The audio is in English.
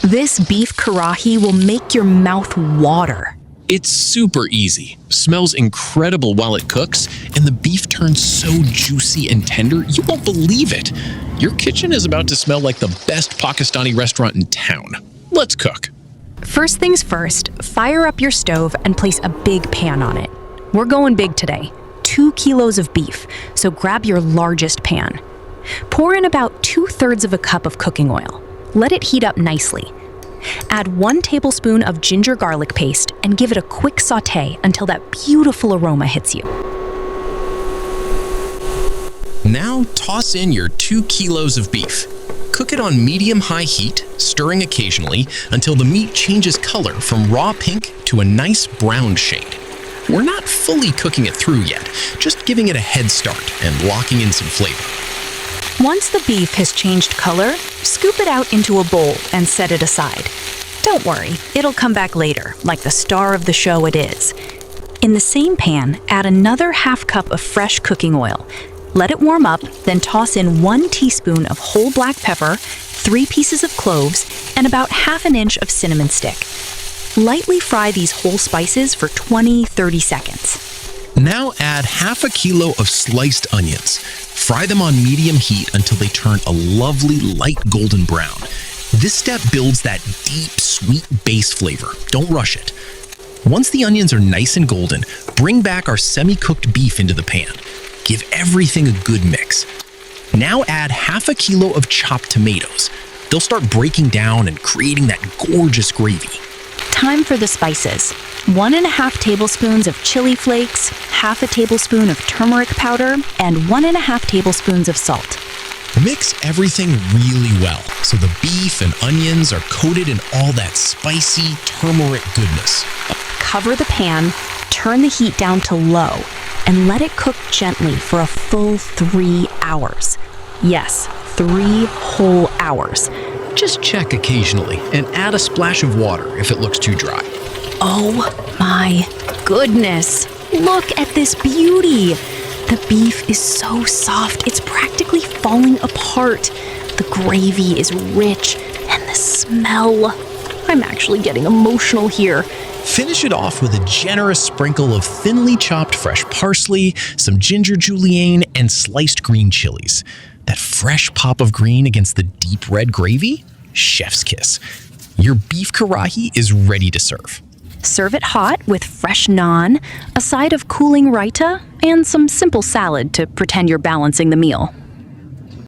This beef karahi will make your mouth water. It's super easy, smells incredible while it cooks, and the beef turns so juicy and tender you won't believe it. Your kitchen is about to smell like the best Pakistani restaurant in town. Let's cook. First things first, fire up your stove and place a big pan on it. We're going big today, 2 kilos of beef, so grab your largest pan. Pour in about 2/3 of a cup of cooking oil. Let it heat up nicely. Add 1 tablespoon of ginger garlic paste and give it a quick saute until that beautiful aroma hits you. Now toss in your 2 kilos of beef. Cook it on medium-high heat, stirring occasionally until the meat changes color from raw pink to a nice brown shade. We're not fully cooking it through yet, just giving it a head start and locking in some flavor. Once the beef has changed color, scoop it out into a bowl and set it aside. Don't worry, it'll come back later, like the star of the show it is. In the same pan, add another ½ cup of fresh cooking oil. Let it warm up, then toss in 1 teaspoon of whole black pepper, 3 pieces of cloves, and about ½ inch of cinnamon stick. Lightly fry these whole spices for 20-30 seconds. Now add ½ kilo of sliced onions. Fry them on medium heat until they turn a lovely light golden brown. This step builds that deep, sweet base flavor. Don't rush it. Once the onions are nice and golden, bring back our semi-cooked beef into the pan. Give everything a good mix. Now add ½ kilo of chopped tomatoes. They'll start breaking down and creating that gorgeous gravy. Time for the spices. 1½ tablespoons of chili flakes, ½ tablespoon of turmeric powder, and 1½ tablespoons of salt. Mix everything really well so the beef and onions are coated in all that spicy turmeric goodness. Cover the pan, turn the heat down to low, and let it cook gently for a full 3 hours. Yes, 3 whole hours. Just check occasionally and add a splash of water if it looks too dry. Oh my goodness! Look at this beauty! The beef is so soft, it's practically falling apart. The gravy is rich, and the smell. I'm actually getting emotional here. Finish it off with a generous sprinkle of thinly chopped fresh parsley, some ginger julienne, and sliced green chilies. That fresh pop of green against the deep red gravy? Chef's kiss. Your beef karahi is ready to serve. Serve it hot with fresh naan, a side of cooling raita, and some simple salad to pretend you're balancing the meal.